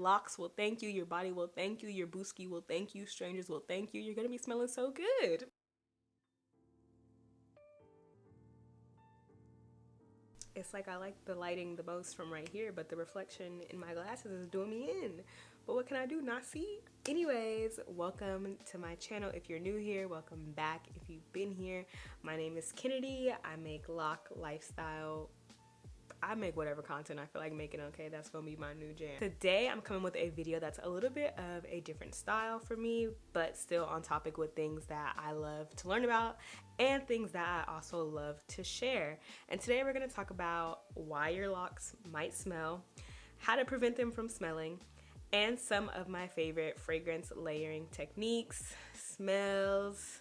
Locs will thank you, your body will thank you, your booski will thank you, strangers will thank you. You're gonna be smelling so good. It's like I like the lighting the most from right here, but the reflection in my glasses is doing me in. But what can I do? Not see? Anyways, welcome to my channel. If you're new here, welcome back. If you've been here, my name is Kennedy. I make loc lifestyle. I make whatever content I feel like making, okay? That's gonna be my new jam. Today, I'm coming with a video that's a little bit of a different style for me, but still on topic with things that I love to learn about and things that I also love to share. And today, we're gonna talk about why your locks might smell, how to prevent them from smelling, and some of my favorite fragrance layering techniques, smells,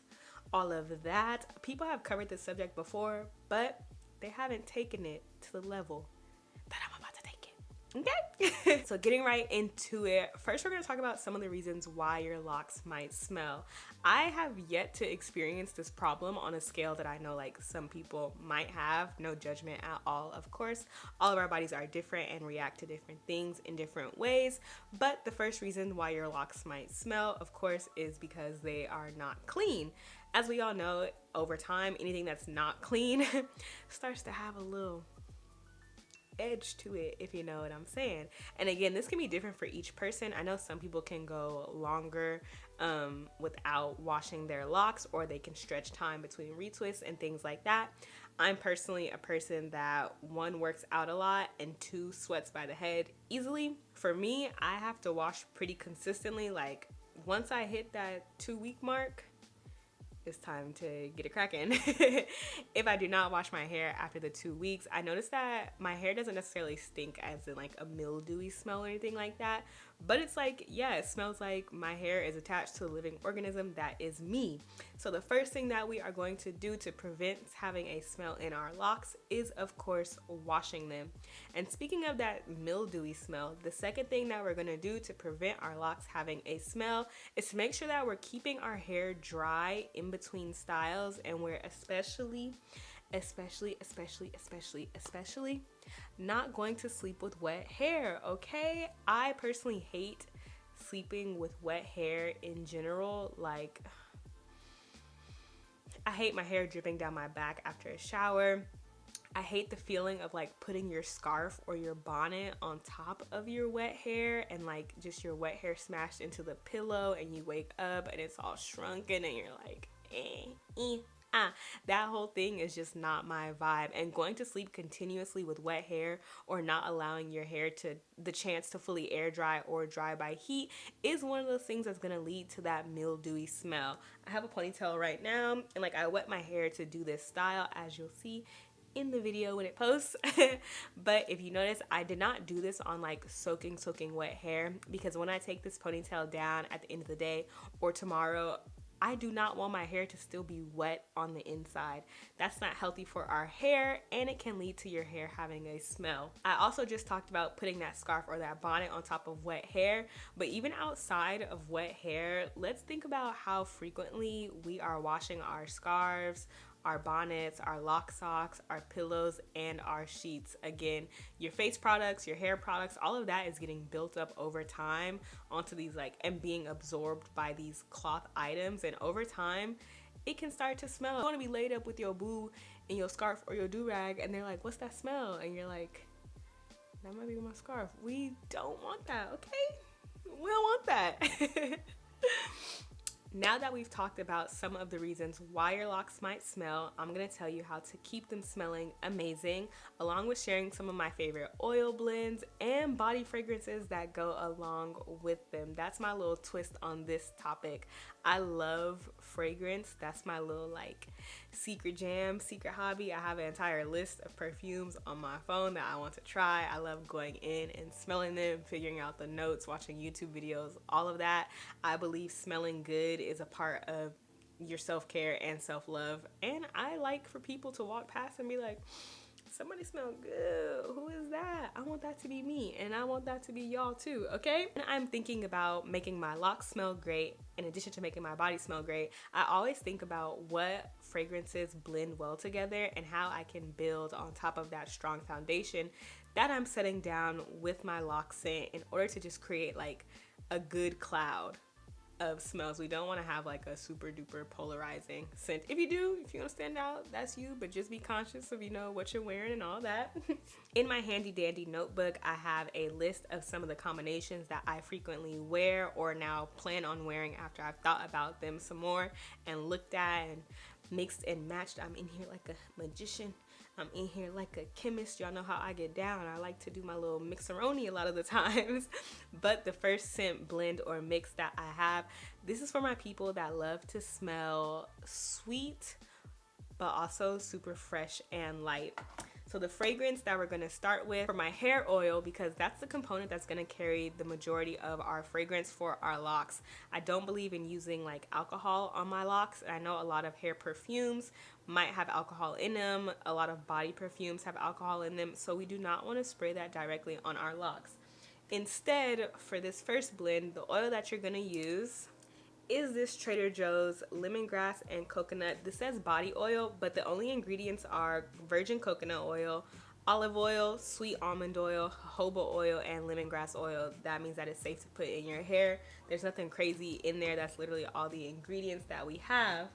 all of that. People have covered this subject before, but they haven't taken it to the level that I'm about to take it, okay? So getting right into it, first we're gonna talk about some of the reasons why your locks might smell. I have yet to experience this problem on a scale that I know like some people might have, no judgment at all, of course. All of our bodies are different and react to different things in different ways, but the first reason why your locks might smell, of course, is because they are not clean. As we all know, over time, anything that's not clean starts to have a little edge to it, if you know what I'm saying. And again, this can be different for each person. I know some people can go longer without washing their locks, or they can stretch time between retwists and things like that. I'm personally a person that, one, works out a lot, and two, sweats by the head easily. For me, I have to wash pretty consistently. Like once I hit that 2-week mark, it's time to get it cracking. If I do not wash my hair after the 2 weeks, I notice that my hair doesn't necessarily stink as in like a mildewy smell or anything like that, but it's like, yeah, it smells like my hair is attached to a living organism that is me. So the first thing that we are going to do to prevent having a smell in our locks is, of course, washing them. And speaking of that mildewy smell, the second thing that we're going to do to prevent our locks having a smell is to make sure that we're keeping our hair dry in between styles, and we're especially not going to sleep with wet hair, okay? I personally hate sleeping with wet hair in general. Like, I hate my hair dripping down my back after a shower. I hate the feeling of like putting your scarf or your bonnet on top of your wet hair and like just your wet hair smashed into the pillow, and you wake up and it's all shrunken and you're like, that whole thing is just not my vibe. And going to sleep continuously with wet hair, or not allowing your hair to the chance to fully air dry or dry by heat, is one of those things that's gonna lead to that mildewy smell. I have a ponytail right now, and like I wet my hair to do this style, as you'll see in the video when it posts. But if you notice, I did not do this on like soaking wet hair, because when I take this ponytail down at the end of the day or tomorrow, I do not want my hair to still be wet on the inside. That's not healthy for our hair, and it can lead to your hair having a smell. I also just talked about putting that scarf or that bonnet on top of wet hair, but even outside of wet hair, let's think about how frequently we are washing our scarves, our bonnets, our lock socks, our pillows, and our sheets. Again, your face products, your hair products, all of that is getting built up over time onto these like, and being absorbed by these cloth items, and over time it can start to smell. You want to be laid up with your boo in your scarf or your do-rag, and they're like, what's that smell? And you're like, that might be my scarf. We don't want that, okay? We don't want that. Now that we've talked about some of the reasons why your locks might smell, I'm going to tell you how to keep them smelling amazing, along with sharing some of my favorite oil blends and body fragrances that go along with them. That's my little twist on this topic. I love fragrance. That's my little like secret jam, secret hobby. I have an entire list of perfumes on my phone that I want to try. I love going in and smelling them, figuring out the notes, watching YouTube videos, all of that. I believe smelling good is a part of your self-care and self-love, and I like for people to walk past and be like, somebody smell good. Who is that? I want that to be me, and I want that to be y'all too, okay? And I'm thinking about making my locks smell great in addition to making my body smell great. I always think about what fragrances blend well together and how I can build on top of that strong foundation that I'm setting down with my Locs scent in order to just create like a good cloud of smells. We don't want to have like a super duper polarizing scent. If you want to stand out, that's you, but just be conscious of, you know, what you're wearing and all that. In my handy dandy notebook, I have a list of some of the combinations that I frequently wear or now plan on wearing after I've thought about them some more and looked at and mixed and matched. I'm in here like a magician. I'm in here like a chemist. Y'all know how I get down. I like to do my little mixeroni a lot of the times. But the first scent blend or mix that I have, this is for my people that love to smell sweet, but also super fresh and light. So the fragrance that we're going to start with for my hair oil, because that's the component that's going to carry the majority of our fragrance for our Locs. I don't believe in using like alcohol on my Locs. I know a lot of hair perfumes might have alcohol in them. A lot of body perfumes have alcohol in them. So we do not want to spray that directly on our Locs. Instead, for this first blend, the oil that you're going to use is this Trader Joe's lemongrass and coconut. This says body oil, but the only ingredients are virgin coconut oil, olive oil, sweet almond oil, jojoba oil, and lemongrass oil. That means that it's safe to put in your hair. There's nothing crazy in there. That's literally all the ingredients that we have.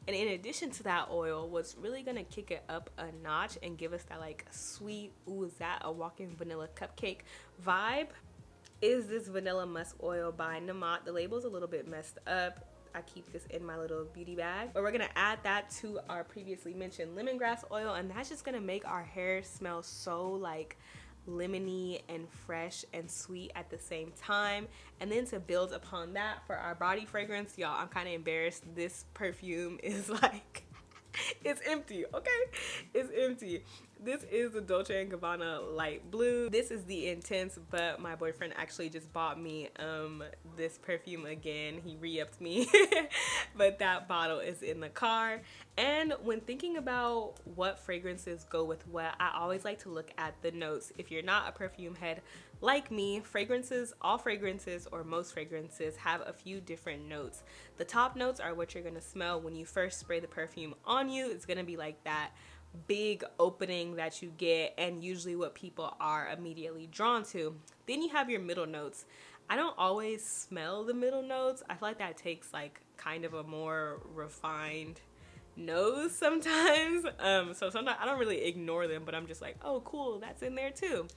And in addition to that oil, what's really gonna kick it up a notch and give us that like sweet, ooh, is that a walking vanilla cupcake vibe, is this vanilla musk oil by Namat. The label's a little bit messed up. I keep this in my little beauty bag. But we're gonna add that to our previously mentioned lemongrass oil, and that's just gonna make our hair smell so like lemony and fresh and sweet at the same time. And then to build upon that for our body fragrance, y'all, I'm kind of embarrassed. This perfume is like it's empty, okay? It's empty. This is the Dolce & Gabbana light blue. This is the intense, but my boyfriend actually just bought me this perfume again. He re-upped me, but that bottle is in the car. And when thinking about what fragrances go with what, I always like to look at the notes. If you're not a perfume head like me, fragrances, all fragrances or most fragrances have a few different notes. The top notes are what you're gonna smell when you first spray the perfume on you. It's gonna be like that big opening that you get, and usually what people are immediately drawn to. Then you have your middle notes. I don't always smell the middle notes. I feel like that takes like kind of a more refined nose sometimes. So sometimes I don't really ignore them, but I'm just like, oh cool, that's in there too.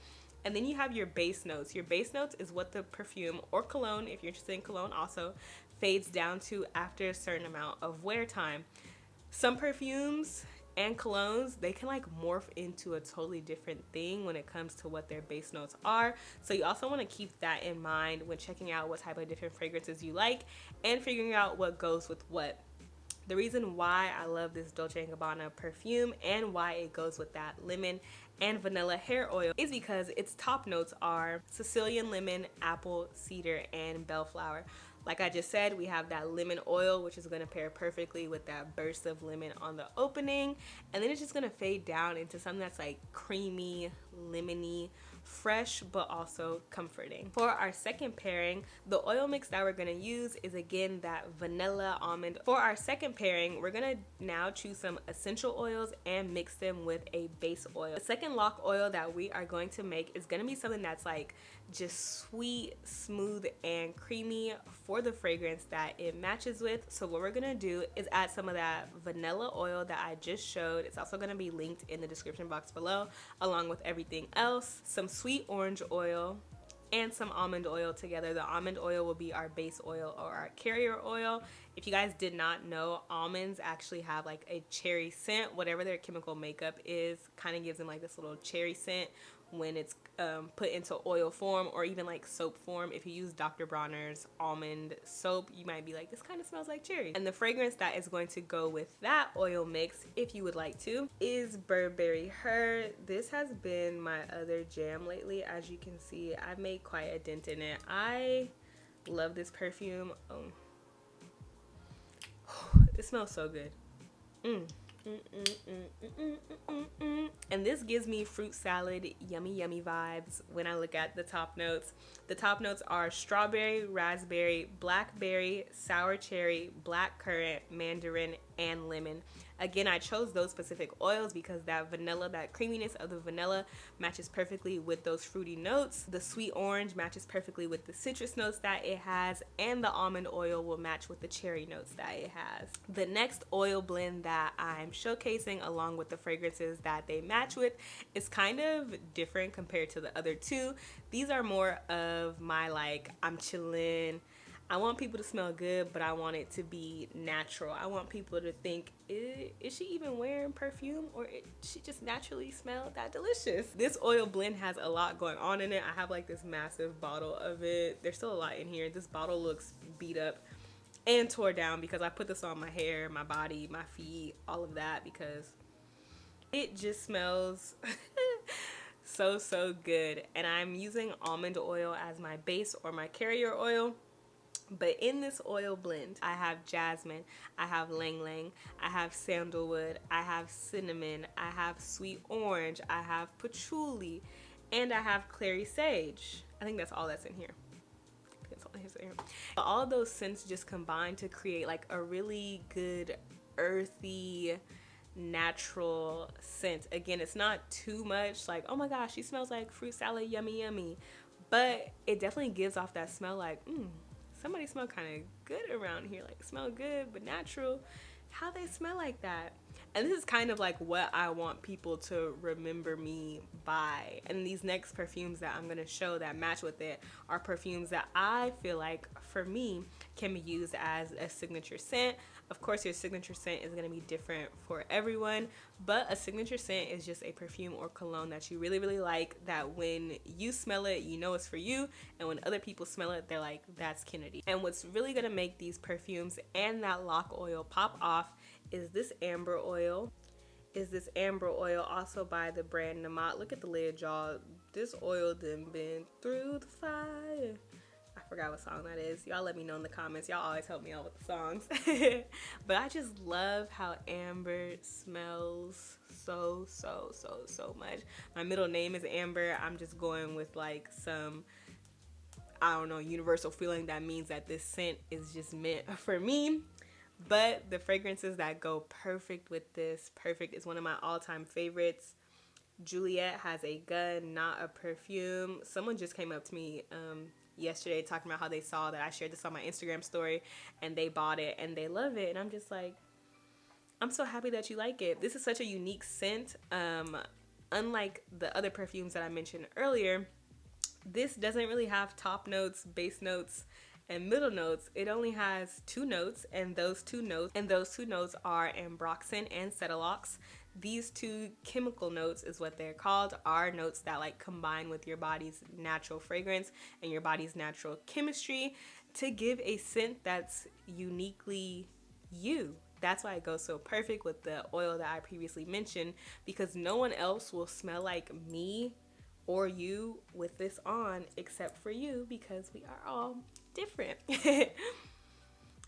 And then you have your base notes. Your base notes is what the perfume or cologne, if you're interested in cologne also, fades down to after a certain amount of wear time. Some perfumes and colognes, they can like morph into a totally different thing when it comes to what their base notes are. So you also want to keep that in mind when checking out what type of different fragrances you like and figuring out what goes with what. The reason why I love this Dolce & Gabbana perfume and why it goes with that lemon and vanilla hair oil is because its top notes are Sicilian lemon, apple, cedar, and bellflower. Like I just said, we have that lemon oil, which is going to pair perfectly with that burst of lemon on the opening. And then it's just going to fade down into something that's like creamy, lemony, fresh, but also comforting. For our second pairing, the oil mix that we're going to use is again that vanilla almond. For our second pairing, we're going to now choose some essential oils and mix them with a base oil. The second lock oil that we are going to make is going to be something that's like just sweet, smooth, and creamy for the fragrance that it matches with. So what we're gonna do is add some of that vanilla oil that I just showed. It's also gonna be linked in the description box below, along with everything else. Some sweet orange oil and some almond oil together. The almond oil will be our base oil or our carrier oil. If you guys did not know, almonds actually have like a cherry scent. Whatever their chemical makeup is kind of gives them like this little cherry scent when it's put into oil form or even like soap form. If you use Dr. Bronner's almond soap, you might be like, this kind of smells like cherry. And the fragrance that is going to go with that oil mix, if you would like to, is Burberry Her. This has been my other jam lately. As you can see, I've made quite a dent in it. I love this perfume. It smells so good. And this gives me fruit salad, yummy vibes when I look at the top notes. The top notes are strawberry, raspberry, blackberry, sour cherry, black currant, mandarin, and lemon. Again, I chose those specific oils because that vanilla, that creaminess of the vanilla matches perfectly with those fruity notes. The sweet orange matches perfectly with the citrus notes that it has, and the almond oil will match with the cherry notes that it has. The next oil blend that I'm showcasing along with the fragrances that they match with is kind of different compared to the other two. These are more of my like, I'm chilling, I want people to smell good, but I want it to be natural. I want people to think, is she even wearing perfume, or she just naturally smell that delicious? This oil blend has a lot going on in it. I have like this massive bottle of it. There's still a lot in here. This bottle looks beat up and tore down because I put this on my hair, my body, my feet, all of that, because it just smells so good. And I'm using almond oil as my base or my carrier oil. But in this oil blend, I have jasmine, I have ylang-ylang, I have sandalwood, I have cinnamon, I have sweet orange, I have patchouli, and I have clary sage. I think that's all that's in here. All of those scents just combine to create like a really good earthy, natural scent. Again, it's not too much like, oh my gosh, she smells like fruit salad, yummy yummy, but it definitely gives off that smell like, somebody smell kind of good around here, like smell good but natural. How they smell like that? And this is kind of like what I want people to remember me by. And these next perfumes that I'm going to show that match with it are perfumes that I feel like for me can be used as a signature scent. Of course, your signature scent is going to be different for everyone, but a signature scent is just a perfume or cologne that you really like, that when you smell it, you know it's for you, and when other people smell it, they're like, that's Kennedy. And what's really going to make these perfumes and that lock oil pop off is this amber oil. Also by the brand Namat. Look at the lid, y'all. This oil done been through the fire. I forgot what song that is. Y'all let me know in the comments. Y'all always help me out with the songs. But I just love how amber smells so much. My middle name is Amber. I'm just going with like some, I don't know, universal feeling that means that this scent is just meant for me. But the fragrances that go perfect with this, perfect, is one of my all-time favorites. Juliet has a gun, not a perfume. Someone just came up to me yesterday talking about how they saw that I shared this on my Instagram story and they bought it and they love it. And I'm just like, I'm so happy that you like it. This is such a unique scent. Unlike the other perfumes that I mentioned earlier, this doesn't really have top notes, base notes, and middle notes. It only has 2 notes, and those two notes are ambroxan and cedar. These 2 chemical notes is what they're called, are notes that like combine with your body's natural fragrance and your body's natural chemistry to give a scent that's uniquely you. That's why it goes so perfect with the oil that I previously mentioned, because no one else will smell like me or you with this on except for you, because we are all different.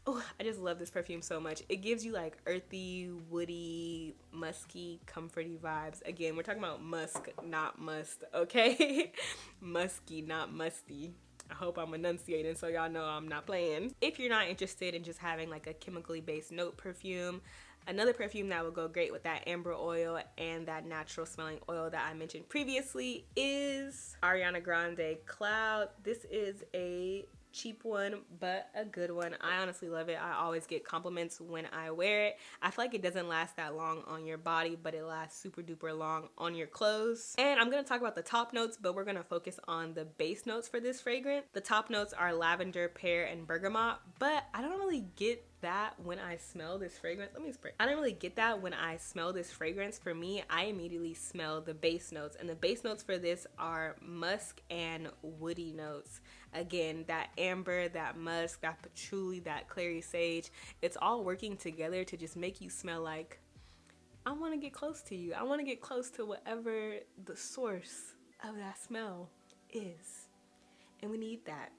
Oh, I just love this perfume so much. It gives you like earthy, woody, musky, comforty vibes. Again, we're talking about musk, not must, okay? Musky, not musty. I hope I'm enunciating so y'all know I'm not playing. If you're not interested in just having like a chemically based note perfume, another perfume that will go great with that amber oil and that natural smelling oil that I mentioned previously is Ariana Grande Cloud. This is a cheap one but a good one. I honestly love it. I always get compliments when I wear it. I feel like it doesn't last that long on your body, but it lasts super duper long on your clothes. And I'm going to talk about the top notes, but we're going to focus on the base notes for this fragrance. The top notes are lavender, pear, and bergamot, but I don't really get that when I smell this fragrance. Let me spray. I don't really get that when I smell this fragrance. For me, I immediately smell the base notes, and the base notes for this are musk and woody notes. Again, that amber, that musk, that patchouli, that clary sage, it's all working together to just make you smell like, I want to get close to you. I want to get close to whatever the source of that smell is. And we need that.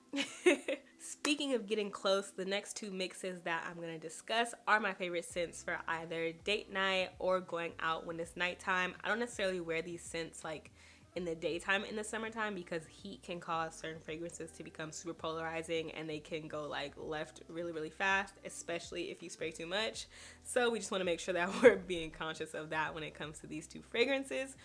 Speaking of getting close, the next 2 mixes that I'm going to discuss are my favorite scents for either date night or going out when it's nighttime. I don't necessarily wear these scents like in the daytime in the summertime, because heat can cause certain fragrances to become super polarizing and they can go like left really, really fast, especially if you spray too much. So we just want to make sure that we're being conscious of that when it comes to these two fragrances.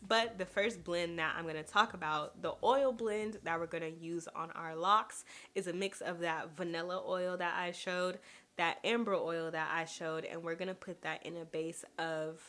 But the first blend that I'm going to talk about, the oil blend that we're going to use on our locks, is a mix of that vanilla oil that I showed, that amber oil that I showed, and we're going to put that in a base of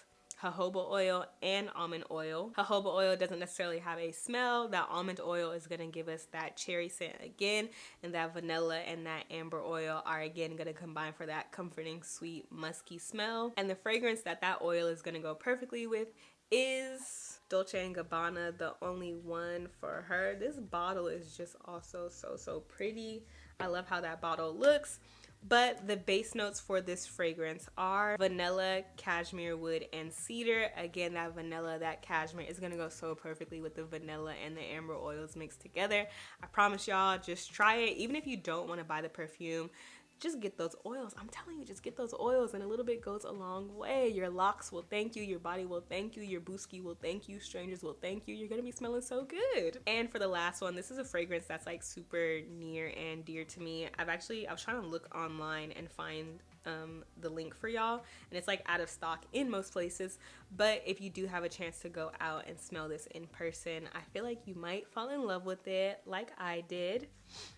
jojoba oil and almond oil. Jojoba oil doesn't necessarily have a smell. That almond oil is going to give us that cherry scent again, and that vanilla and that amber oil are again going to combine for that comforting, sweet, musky smell. And the fragrance that that oil is going to go perfectly with is Dolce & Gabbana, the only one for her. This bottle is just also so pretty. I love how that bottle looks. But the base notes for this fragrance are vanilla, cashmere wood, and cedar. Again, that vanilla, that cashmere is going to go so perfectly with the vanilla and the amber oils mixed together. I promise y'all, just try it. Even if you don't want to buy the perfume, just get those oils. I'm telling you, just get those oils, and a little bit goes a long way. Your locks will thank you, your body will thank you, your booski will thank you, strangers will thank you. You're gonna be smelling so good. And for the last one, this is a fragrance that's like super near and dear to me. I was trying to look online and find the link for y'all, and it's like out of stock in most places, but if you do have a chance to go out and smell this in person, I feel like you might fall in love with it like I did.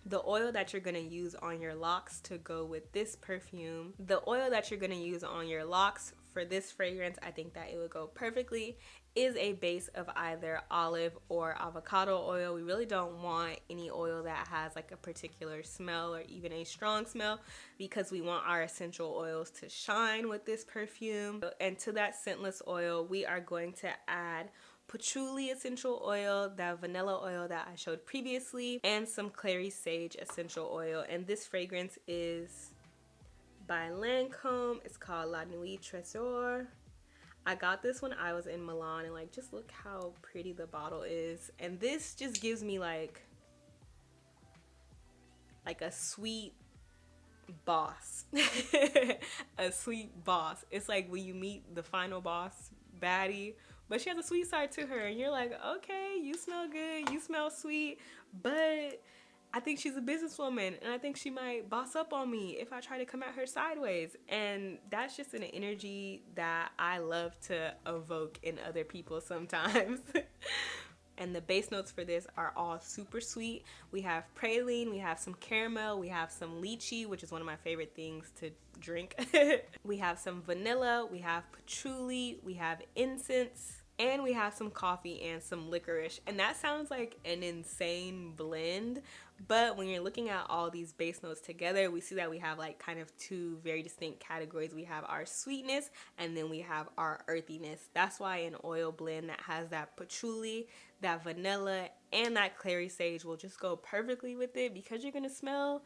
The oil that you're gonna use on your locks to go with this perfume, the oil that you're gonna use on your locks for this fragrance, I think that it would go perfectly, is a base of either olive or avocado oil. We really don't want any oil that has like a particular smell or even a strong smell, because we want our essential oils to shine with this perfume. And to that scentless oil, we are going to add patchouli essential oil, that vanilla oil that I showed previously, and some clary sage essential oil. And this fragrance is by Lancome. It's called La Nuit Trésor. I got this when I was in Milan, and like, just look how pretty the bottle is. And this just gives me like a sweet boss. A sweet boss. It's like when you meet the final boss baddie, but she has a sweet side to her, and you're like, okay, you smell good, you smell sweet, but I think she's a businesswoman, and I think she might boss up on me if I try to come at her sideways. And that's just an energy that I love to evoke in other people sometimes. And the base notes for this are all super sweet. We have praline, we have some caramel, we have some lychee, which is one of my favorite things to drink. We have some vanilla, we have patchouli, we have incense, and we have some coffee and some licorice. And that sounds like an insane blend, but when you're looking at all these base notes together, we see that we have like kind of two very distinct categories. We have our sweetness, and then we have our earthiness. That's why an oil blend that has that patchouli, that vanilla, and that clary sage will just go perfectly with it, because you're gonna smell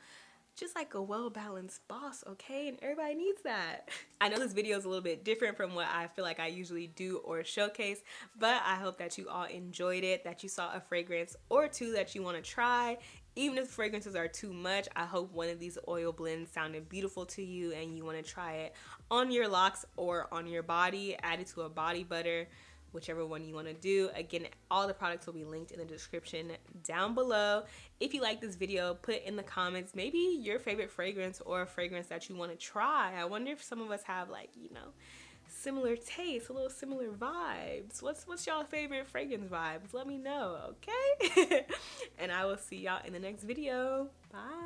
just like a well-balanced boss, okay? And everybody needs that. I know this video is a little bit different from what I feel like I usually do or showcase, but I hope that you all enjoyed it, that you saw a fragrance or two that you want to try. Even if fragrances are too much, I hope one of these oil blends sounded beautiful to you and you want to try it on your locks or on your body, add it to a body butter, whichever one you want to do. Again, all the products will be linked in the description down below. If you like this video, put in the comments maybe your favorite fragrance or a fragrance that you want to try. I wonder if some of us have like, you know, similar tastes, a little similar vibes. What's y'all favorite fragrance vibes? Let me know, okay? And I will see y'all in the next video. Bye.